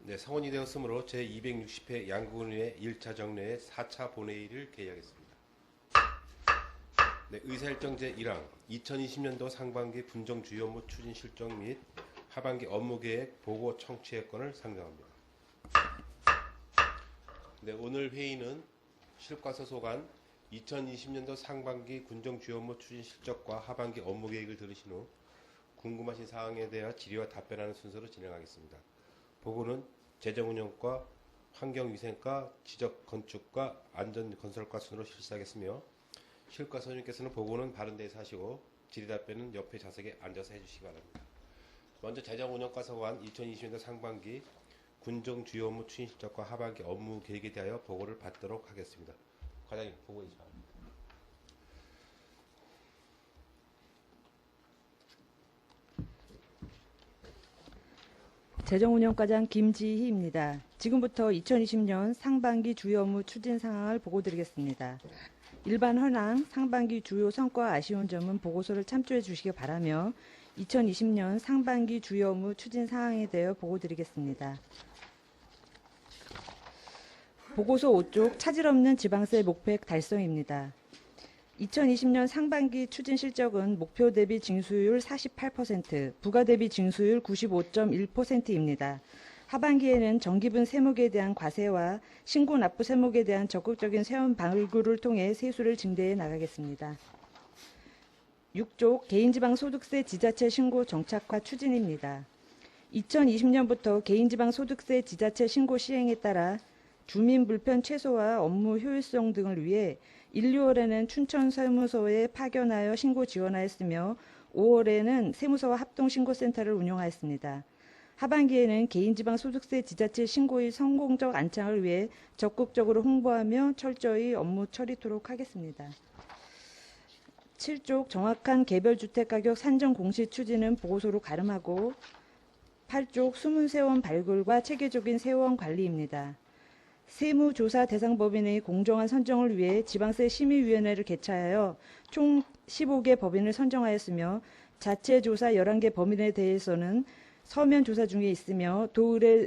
네, 성원이 되었으므로 제260회 양구군의 1차 정례의 4차 본회의를 개의하겠습니다. 네, 의사일정 제1항 2020년도 상반기 분정 주요 업무 추진 실정 및 하반기 업무 계획 보고 청취의 건을 상정합니다. 네, 오늘 회의는 실과서 소관 2020년도 상반기 군정 주요 업무 추진 실적과 하반기 업무 계획을 들으신 후 궁금하신 사항에 대해 질의와 답변하는 순서로 진행하겠습니다. 보고는 재정운영과 환경위생과 지적건축과 안전건설과 순으로 실시하겠으며 실과서님께서는 보고는 바른 데에서 하시고 질의 답변은 옆에 좌석에 앉아서 해주시기 바랍니다. 먼저 재정운영과 서관 2020년도 상반기 군정 주요 업무 추진 실적과 하반기 업무 계획에 대하여 보고를 받도록 하겠습니다. 과장님, 보고 해주시기 바랍니다. 재정운영과장 김지희입니다. 지금부터 2020년 상반기 주요 업무 추진 상황을 보고드리겠습니다. 일반 현황, 상반기 주요 성과 아쉬운 점은 보고서를 참조해 주시기 바라며 2020년 상반기 주요 업무 추진 상황에 대해 보고드리겠습니다. 보고서 5쪽 차질 없는 지방세 목표액 달성입니다. 2020년 상반기 추진 실적은 목표 대비 징수율 48%, 부가 대비 징수율 95.1%입니다. 하반기에는 정기분 세목에 대한 과세와 신고 납부 세목에 대한 적극적인 세원 발굴을 통해 세수를 증대해 나가겠습니다. 6쪽 개인지방소득세 지자체 신고 정착화 추진입니다. 2020년부터 개인지방소득세 지자체 신고 시행에 따라 주민 불편 최소화 업무 효율성 등을 위해 1, 2월에는 춘천 세무서에 파견하여 신고 지원하였으며 5월에는 세무서와 합동신고센터를 운영하였습니다. 하반기에는 개인지방소득세 지자체 신고의 성공적 안착을 위해 적극적으로 홍보하며 철저히 업무 처리토록 하겠습니다. 7쪽 정확한 개별주택가격 산정 공시 추진은 보고서로 가름하고 8쪽 숨은 발굴과 체계적인 세원 관리입니다. 세무조사 대상 법인의 공정한 선정을 위해 지방세 심의위원회를 개최하여 총 15개 법인을 선정하였으며 자체 조사 11개 법인에 대해서는 서면 조사 중에 있으며 도의뢰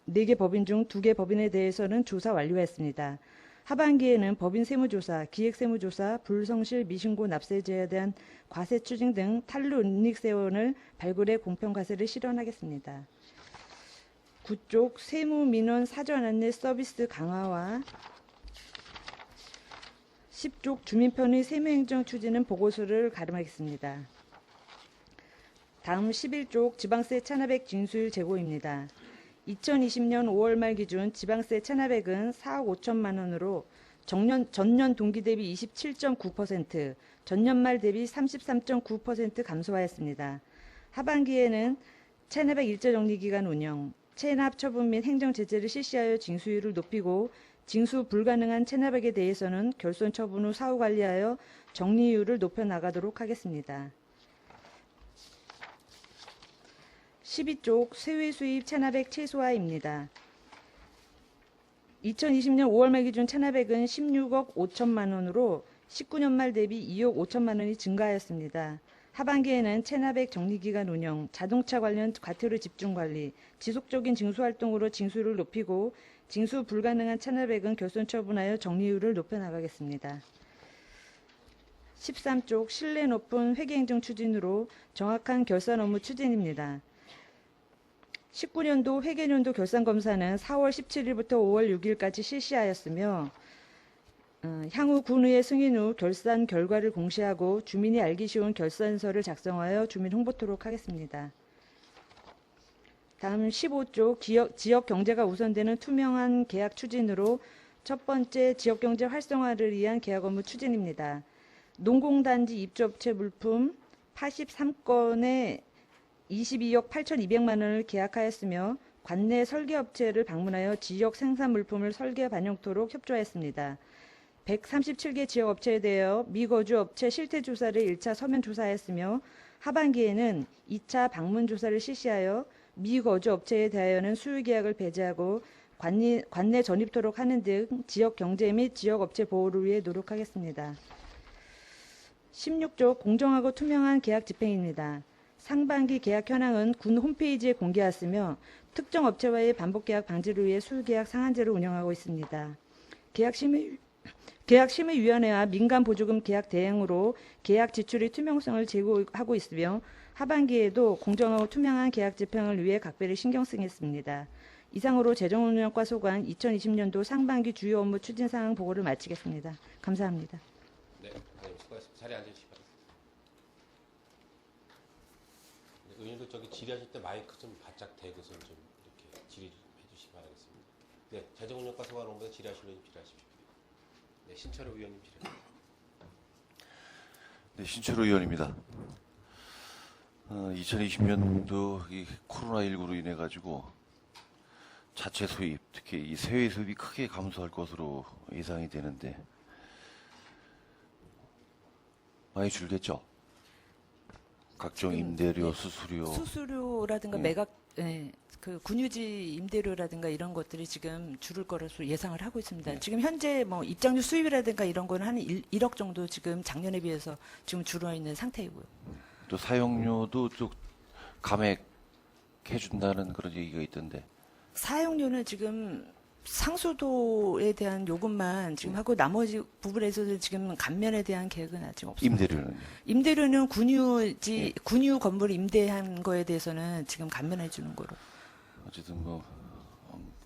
4개 법인 중 2개 법인에 대해서는 조사 완료했습니다. 하반기에는 법인 세무조사, 기획세무조사, 불성실 미신고 납세제에 대한 과세 추진 등 탄루 은닉세원을 발굴해 공평과세를 실현하겠습니다. 9쪽 세무민원 사전 안내 서비스 강화와 10쪽 주민편의 세무행정 추진은 보고서를 가름하겠습니다. 다음 11쪽 지방세 체납액 징수율 제고입니다. 2020년 5월 말 기준 지방세 체납액은 4억 5천만 원으로 전년 동기 대비 27.9%, 전년 말 대비 33.9% 감소하였습니다. 하반기에는 체납액 일자정리기간 운영, 체납 처분 및 행정 제재를 실시하여 징수율을 높이고 징수 불가능한 체납액에 대해서는 결손 처분 후 사후 관리하여 정리율을 높여 나가도록 하겠습니다. 12쪽 세외 수입 체납액 최소화입니다. 2020년 5월 말 기준 체납액은 16억 5천만 원으로 19년 말 대비 2억 5천만 원이 증가하였습니다. 하반기에는 체납액 정리기간 운영, 자동차 관련 과태료 집중관리, 지속적인 징수활동으로 징수를 높이고 징수 불가능한 체납액은 결손 처분하여 정리율을 높여나가겠습니다. 13쪽 신뢰 높은 회계행정 추진으로 정확한 결산 업무 추진입니다. 19년도 회계년도 결산검사는 4월 17일부터 5월 6일까지 실시하였으며 향후 군의회 승인 후 결산 결과를 공시하고 주민이 알기 쉬운 결산서를 작성하여 주민 홍보토록 하겠습니다. 다음 15쪽 지역 경제가 우선되는 투명한 계약 추진으로 첫 번째 지역경제 활성화를 위한 계약 업무 추진입니다. 농공단지 입주업체 물품 83건에 22억 8,200만 원을 계약하였으며 관내 설계업체를 방문하여 지역 생산 물품을 설계 반영토록 협조하였습니다. 137개 지역업체에 대하여 미거주업체 실태조사를 1차 서면 조사하였으며 하반기에는 2차 방문조사를 실시하여 미거주업체에 대하여는 수유계약을 배제하고 관내 전입토록 하는 등 지역경제 및 지역업체 보호를 위해 노력하겠습니다. 16조 공정하고 투명한 계약 집행입니다. 상반기 계약 현황은 군 홈페이지에 공개하였으며 특정 업체와의 반복 계약 방지를 위해 수계약 상한제를 운영하고 있습니다. 계약심의위원회와 민간보조금 계약 대행으로 계약 지출의 투명성을 제고하고 있으며 하반기에도 공정하고 투명한 계약 집행을 위해 각별히 신경 쓰겠습니다. 이상으로 재정운영과 소관 2020년도 상반기 주요 업무 추진 사항 보고를 마치겠습니다. 감사합니다. 네, 의원님 수고하셨습니다. 자리에 앉으시기 바랍니다. 네, 의원님도 저기 질의하실 때 마이크 좀 바짝 대고서 좀 이렇게 질의 좀 해주시기 바라겠습니다. 네, 재정운영과 소관 업무에 질의하실 의원님 질의하십시오. 네, 신철호 의원님 질의. 네, 신철호 의원입니다. 2020년도 이 코로나19로 인해 가지고 자체 수입, 특히 이 세외 수입이 크게 감소할 것으로 예상이 되는데 많이 줄겠죠? 각종 임대료, 수수료라든가 예. 매각, 그 군유지 임대료라든가 이런 것들이 지금 줄을 거라서 예상을 하고 있습니다. 네. 지금 현재 뭐 입장료 수입이라든가 이런 거는 한 1억 정도 지금 작년에 비해서 지금 줄어 있는 상태이고요. 또 사용료도 또 감액해 준다는 그런 얘기가 있던데 사용료는 지금 상수도에 대한 요금만 지금 하고 나머지 부분에서는 지금 감면에 대한 계획은 아직 없습니다. 임대료는요? 임대료는 군유 건물 임대한 거에 대해서는 지금 감면해 주는 거로. 어쨌든 뭐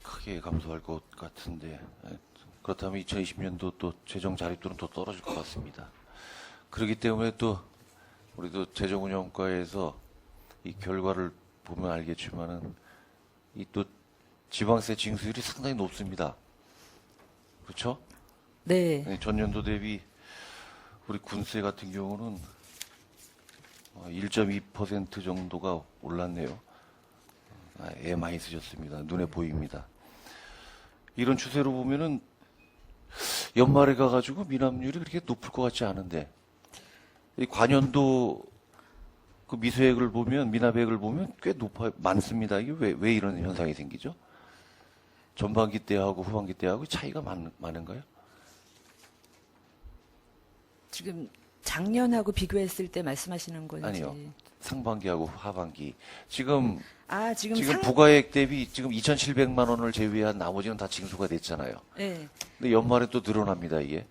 크게 감소할 것 같은데 그렇다면 2020년도 또 재정 자립도는 더 떨어질 것 같습니다. 그렇기 때문에 또 우리도 재정운영과에서 이 결과를 보면 알겠지만은 이 또 지방세 징수율이 상당히 높습니다. 그렇죠? 네. 네, 전년도 대비 우리 군세 같은 경우는 1.2% 정도가 올랐네요. 애 많이 쓰셨습니다. 눈에 보입니다. 이런 추세로 보면은 연말에 가가지고 미납률이 그렇게 높을 것 같지 않은데 이 관연도 그 미수액을 보면 미납액을 보면 꽤 많습니다. 이게 왜 이런 현상이 생기죠? 전반기 때하고 후반기 때하고 차이가 많은가요? 지금 작년하고 비교했을 때 말씀하시는 건지. 아니요. 상반기하고 하반기. 지금 지금 부가액 대비 지금 2,700만 원을 제외한 나머지는 다 징수가 됐잖아요. 네. 근데 연말에 또 늘어납니다, 이게.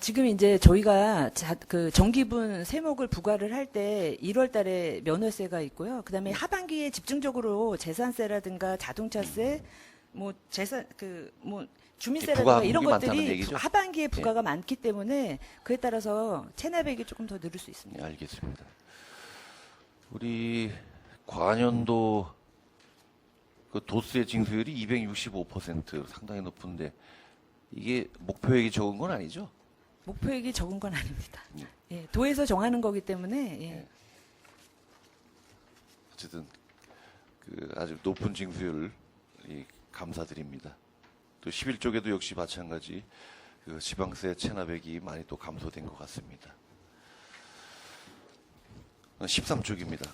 지금 이제 저희가 그 정기분 세목을 부과를 할 때 1월 달에 면허세가 있고요. 그다음에 하반기에 집중적으로 재산세라든가 자동차세, 뭐 주민세라든가 부가 이런 많다는 것들이 얘기죠? 하반기에 부과가 많기 때문에 그에 따라서 체납액이 조금 더 늘을 수 있습니다. 네, 알겠습니다. 우리 관연도 그 도세 징수율이 265% 상당히 높은데 이게 목표액이 적은 건 아니죠? 목표액이 적은 건 아닙니다. 네. 예, 도에서 정하는 거기 때문에 예. 네. 어쨌든 그 아주 높은 징수율 감사드립니다. 또 11쪽에도 역시 마찬가지 그 지방세 체납액이 많이 또 감소된 것 같습니다. 13쪽입니다.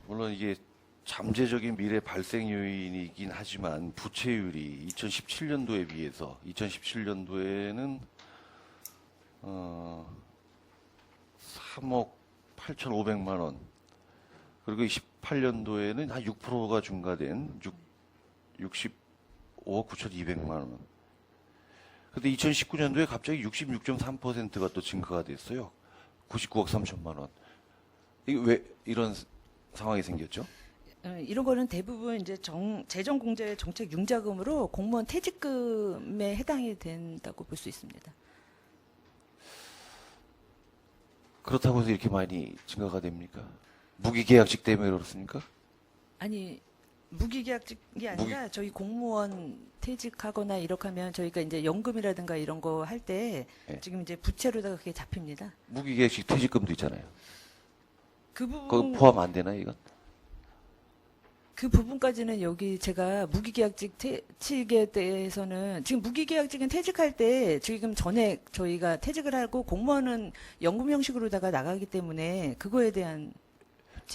물론 이게 잠재적인 미래 발생 요인이긴 하지만 부채율이 2017년도에 비해서 2017년도에는 3억 8,500만 원 그리고 18년도에는 한 6%가 증가된 65억 9,200만 원. 근데 2019년도에 갑자기 66.3%가 또 증가가 됐어요. 99억 3천만 원. 이게 왜 이런 상황이 생겼죠? 이런 거는 대부분 이제 재정공제 정책 융자금으로 공무원 퇴직금에 해당이 된다고 볼 수 있습니다. 그렇다고 해서 이렇게 많이 증가가 됩니까? 무기계약직 때문에 그렇습니까? 아니 무기계약직이 아니라 저희 공무원 퇴직하거나 이렇게 하면 저희가 이제 연금이라든가 이런 거 할 때 네. 지금 이제 부채로다가 그게 잡힙니다. 무기계약직 퇴직금도 있잖아요. 그 부분 그거 포함 안 되나 이건? 그 부분까지는 여기 제가 무기계약직 퇴직에 대해서는 지금 무기계약직은 퇴직할 때 지금 전에 저희가 퇴직을 하고 공무원은 연금 형식으로다가 나가기 때문에 그거에 대한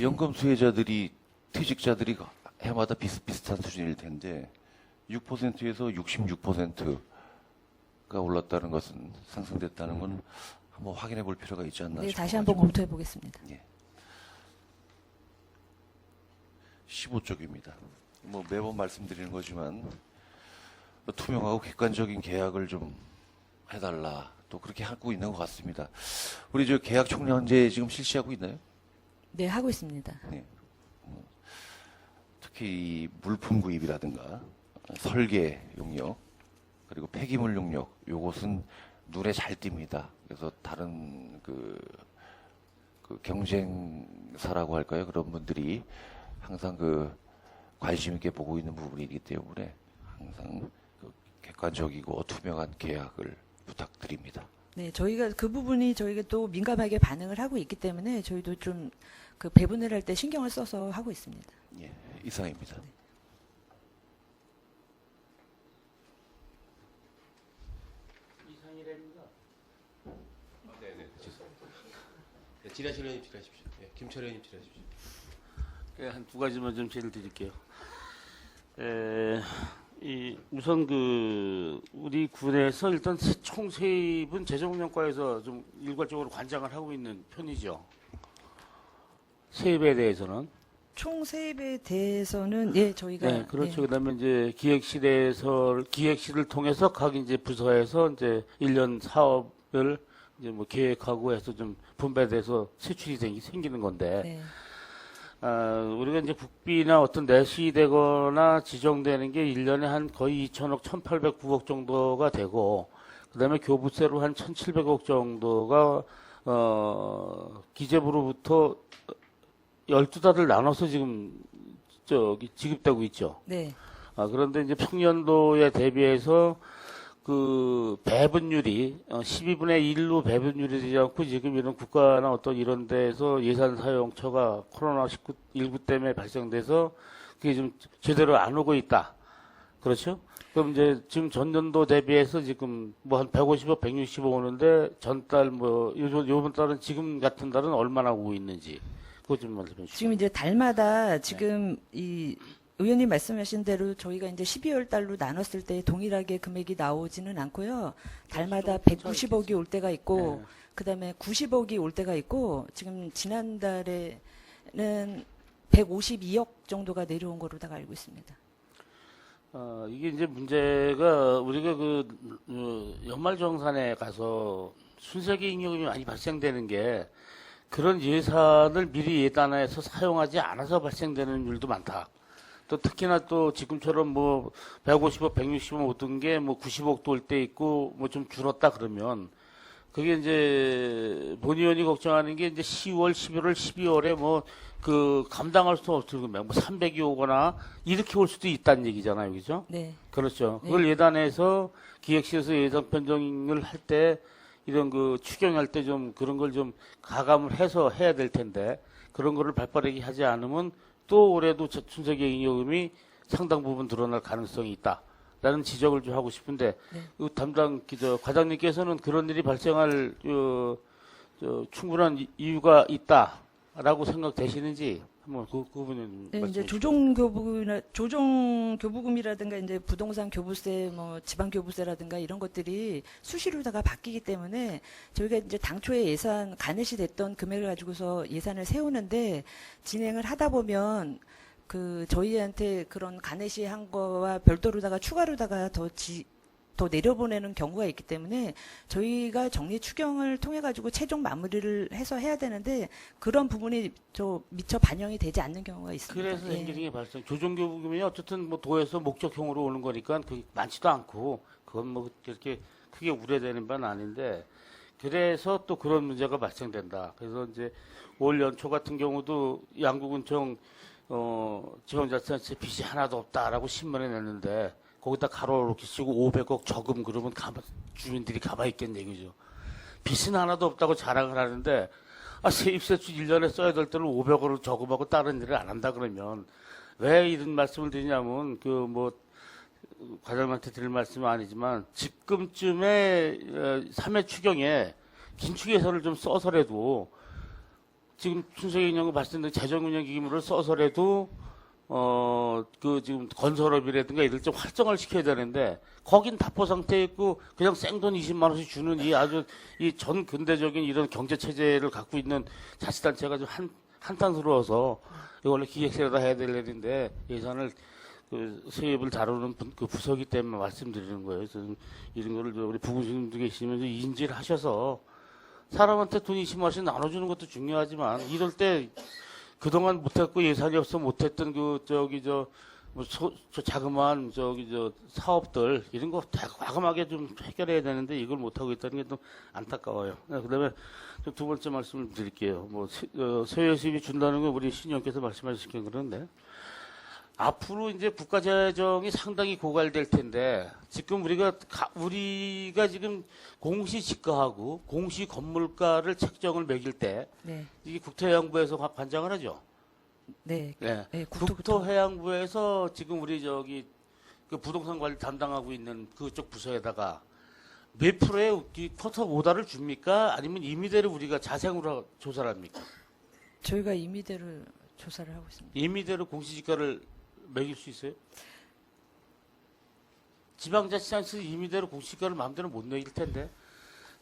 연금 수혜자들이 퇴직자들이 해마다 비슷비슷한 수준일 텐데 6%에서 66%가 올랐다는 것은 상승됐다는 건 한번 확인해 볼 필요가 있지 않나 네, 싶어요. 다시 한번 검토해 보겠습니다. 예. 15쪽입니다. 뭐 매번 말씀드리는 거지만 투명하고 객관적인 계약을 좀 해달라. 또 그렇게 하고 있는 것 같습니다. 우리 저 계약 총량제 지금 실시하고 있나요? 네, 하고 있습니다. 네. 특히 이 물품 구입이라든가 설계 용역 그리고 폐기물 용역 요것은 눈에 잘 띕니다. 그래서 다른 그 경쟁사라고 할까요? 그런 분들이 항상 그 관심 있게 보고 있는 부분이기 때문에 항상 그 객관적이고 투명한 계약을 부탁드립니다. 네, 저희가 그 부분이 저희가 또 민감하게 반응을 하고 있기 때문에 저희도 좀 그 배분을 할 때 신경을 써서 하고 있습니다. 예, 이상입니다. 네네. 네, 질의하실 의원님 질의하십시오. 네, 김철 의원님 질의하십시오. 예, 한 두 가지만 좀 질의를 드릴게요. 우선 우리 군에서 일단 총 세입은 재정운영과에서 좀 일괄적으로 관장을 하고 있는 편이죠. 세입에 대해서는. 총 세입에 대해서는 예, 저희가 네, 그렇죠. 예, 그다음에 이제 기획실을 통해서 각 이제 부서에서 이제 1년 사업을 이제 뭐 계획하고 해서 좀 분배돼서 세출이 생기는 건데. 네. 우리가 이제 국비나 어떤 내시되거나 지정되는 게 1년에 한 거의 2천억, 1,809억 정도가 되고, 그 다음에 교부세로 한 1,700억 정도가, 기재부로부터 12달을 나눠서 지금, 지급되고 있죠. 네. 그런데 이제 평년도에 대비해서 그 배분율이 12분의 1로 배분율이 되지 않고 지금 이런 국가나 어떤 이런 데에서 예산 사용처가 코로나19 때문에 발생돼서 그게 좀 제대로 안 오고 있다. 그렇죠? 그럼 이제 지금 전년도 대비해서 지금 뭐 한 150억, 160억 오는데 전달 요번 달은 지금 같은 달은 얼마나 오고 있는지 그거 좀 말씀해 주시죠. 지금 이제 달마다 지금 이 의원님 말씀하신 대로 저희가 이제 12월 달로 나눴을 때 동일하게 금액이 나오지는 않고요. 달마다 190억이 올 때가 있고, 그다음에 90억이 올 때가 있고, 지금 지난달에는 152억 정도가 내려온 거로다가 알고 있습니다. 이게 이제 문제가 우리가 연말정산에 가서 순세기 잉여금이 많이 발생되는 게 그런 예산을 미리 예단해서 사용하지 않아서 발생되는 일도 많다. 또 특히나 또 지금처럼 뭐 150억, 160억 오던 게 뭐 90억도 올 때 있고 뭐 좀 줄었다 그러면 그게 이제 본 의원이 걱정하는 게 이제 10월, 11월, 12월에 뭐 감당할 수 없을 뭐 300이 오거나 이렇게 올 수도 있다는 얘기잖아요. 그죠? 네. 그렇죠. 네. 그걸 예단해서 기획실에서 예산 편성을 할 때 이런 추경할 때 좀 그런 걸 좀 가감을 해서 해야 될 텐데 그런 거를 발빠르게 하지 않으면 또 올해도 순세계 잉여금이 상당 부분 드러날 가능성이 있다라는 지적을 좀 하고 싶은데 네. 담당 과장님께서는 그런 일이 발생할 충분한 이유가 있다라고 생각되시는지 한번 그 부분은 네, 이제 말씀해 조정교부금이라든가 이제 부동산 교부세, 뭐 지방 교부세라든가 이런 것들이 수시로다가 바뀌기 때문에 저희가 이제 당초에 예산 가넷이 됐던 금액을 가지고서 예산을 세우는데 진행을 하다 보면 저희한테 그런 가넷이 한 거와 별도로다가 추가로다가 더 내려보내는 경우가 있기 때문에 저희가 정리 추경을 통해 가지고 최종 마무리를 해서 해야 되는데 그런 부분이 미처 반영이 되지 않는 경우가 있습니다. 그래서 예. 생기는 게 발생. 조정교부금이 어쨌든 뭐 도에서 목적형으로 오는 거니까 그게 많지도 않고 그건 뭐 그렇게 크게 우려되는 바는 아닌데 그래서 또 그런 문제가 발생된다. 그래서 이제 올 연초 같은 경우도 양구군청 지방자치단체 빚이 하나도 없다라고 신문에 냈는데 거기다 가로 이렇게 쓰고 500억 저금 그러면 주민들이 가만히 있겠네 그죠. 빚은 하나도 없다고 자랑을 하는데 세입세출 1년에 써야 될 때는 500억을 저금하고 다른 일을 안 한다 그러면 왜 이런 말씀을 드리냐면 과장님한테 드릴 말씀은 아니지만 지금쯤에 3회 추경에 긴축 예산을 좀 써서라도 지금 순세계 잉여금 발생된 재정운영기금을 써서라도 지금 건설업이라든가 이들 좀 활성화를 시켜야 되는데, 거긴 답보 상태에 있고, 그냥 생돈 20만원씩 주는 이 아주 이 전 근대적인 이런 경제체제를 갖고 있는 자치단체가 좀 한탄스러워서 이거 원래 기획실에다 해야 될 일인데 예산을 그 세입을 다루는 그 부서기 때문에 말씀드리는 거예요. 그래서 이런 거를 우리 부군님도 계시면 인지를 하셔서 사람한테 돈 20만 원씩 나눠주는 것도 중요하지만 이럴 때 그동안 못했고 예산이 없어 못했던 저 자그마한 사업들 이런 거 다 과감하게 좀 해결해야 되는데 이걸 못하고 있다는 게 좀 안타까워요. 그다음에 두 번째 말씀을 드릴게요. 세외수입이 준다는 건 우리 신의원께서 말씀하신 그런데 앞으로 이제 국가 재정이 상당히 고갈될 텐데 지금 우리가 지금 공시지가하고 공시 건물가를 책정을 매길 때 네. 이게 국토해양부에서 관장을 하죠. 네. 네. 네, 국토해양부에서 지금 우리 그 부동산 관리 담당하고 있는 그쪽 부서에다가 몇 프로의 쿼터 오다를 줍니까? 아니면 임의대로 우리가 자생으로 조사를 합니까? 저희가 임의대로 조사를 하고 있습니다. 임의대로 공시지가를 매길 수 있어요? 지방자치단체에서 임의대로 공시지가를 마음대로 못 매길 텐데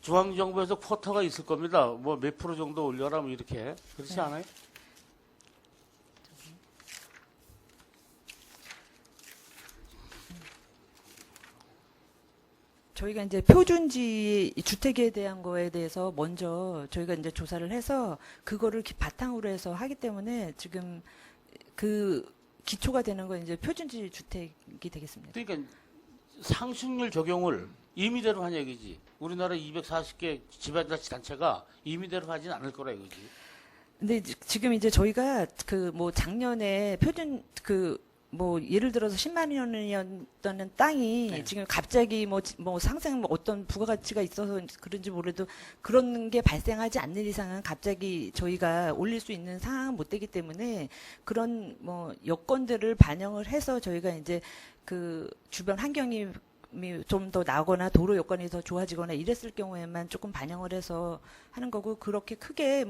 중앙정부에서 쿼터가 있을 겁니다. 뭐 몇 프로 정도 올려라 뭐 이렇게 그렇지 네. 않아요? 저희가 이제 표준지 주택에 대한 거에 대해서 먼저 저희가 이제 조사를 해서 그거를 바탕으로 해서 하기 때문에 지금 그 기초가 되는 건 이제 표준지 주택이 되겠습니다. 그러니까 상승률 적용을 임의대로 하냐 이거지. 우리나라 240개 지방자치단체가 임의대로 하진 않을 거라 이거지. 근데 지금 이제 저희가 그 뭐 작년에 표준 예를 들어서 10만 원이었던 땅이 네. 지금 갑자기 뭐 상생 어떤 부가가치가 있어서 그런지 몰라도 그런 게 발생하지 않는 이상은 갑자기 저희가 올릴 수 있는 상황은 못 되기 때문에 그런 여건들을 반영을 해서 저희가 이제 그 주변 환경이 좀 더 나거나 도로 여건이 더 좋아지거나 이랬을 경우에만 조금 반영을 해서 하는 거고 그렇게 크게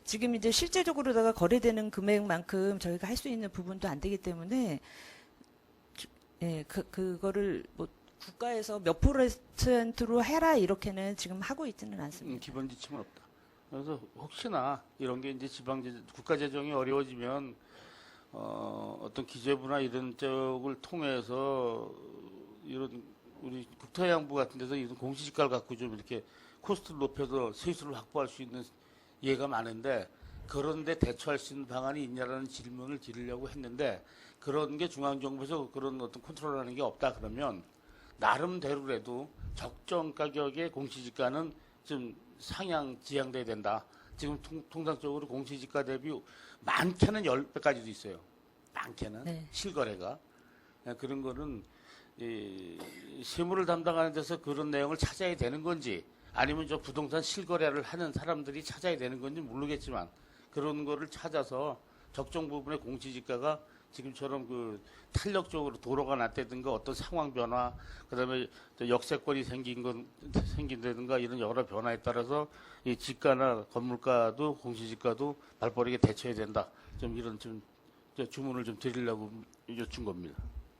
지금 이제 실제적으로다가 거래되는 금액만큼 저희가 할 수 있는 부분도 안 되기 때문에 그거를 국가에서 몇 %로 해라 이렇게는 지금 하고 있지는 않습니다. 기본 지침은 없다. 그래서 혹시나 이런 게 이제 국가 재정이 어려워지면 어떤 기재부나 이런 쪽을 통해서 이런 우리 국토해양부 같은 데서 이런 공시지가를 갖고 좀 이렇게 코스트를 높여서 세수를 확보할 수 있는 예가 많은데 그런데 대처할 수 있는 방안이 있냐라는 질문을 드리려고 했는데 그런 게 중앙정부에서 그런 어떤 컨트롤하는 게 없다 그러면 나름대로라도 적정 가격의 공시지가는 좀 상향 지향돼야 된다. 지금 통상적으로 공시지가 대비 많게는 10배까지도 있어요. 많게는 네. 실거래가 그런 거는 세무를 담당하는 데서 그런 내용을 찾아야 되는 건지 아니면 저 부동산 실거래를 하는 사람들이 찾아야 되는 건지 모르겠지만 그런 거를 찾아서 적정 부분의 공시지가가 지금처럼 그 탄력적으로 도로가 났다든가 어떤 상황 변화 그다음에 역세권이 생긴다든가 이런 여러 변화에 따라서 이 지가나 건물가도 공시지가도 발빠르게 대처해야 된다. 좀 이런 주문을 좀 드리려고 여쭌 겁니다.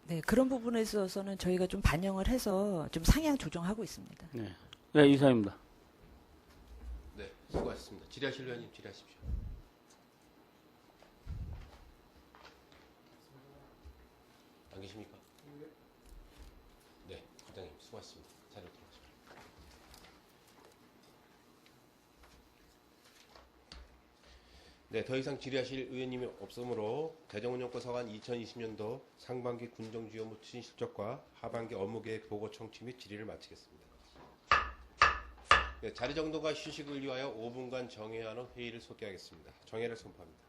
네, 그런 부분에 있어서는 저희가 좀 반영을 해서 좀 상향 조정하고 있습니다. 네, 네 이상입니다. 네, 수고하셨습니다. 질의하실 의원님 질의하십시오. 안 계십니까? 네, 부장님 수고하셨습니다. 자료 들어가십시오. 네, 더 이상 질의하실 의원님이 없으므로 재정운영과 서관 2020년도 상반기 군정주요무 추진 실적과 하반기 업무계획 보고 청취 및 질의를 마치겠습니다. 네, 자리 정돈과 휴식을 위하여 5분간 정회하는 회의를 소개하겠습니다. 정회를 선포합니다.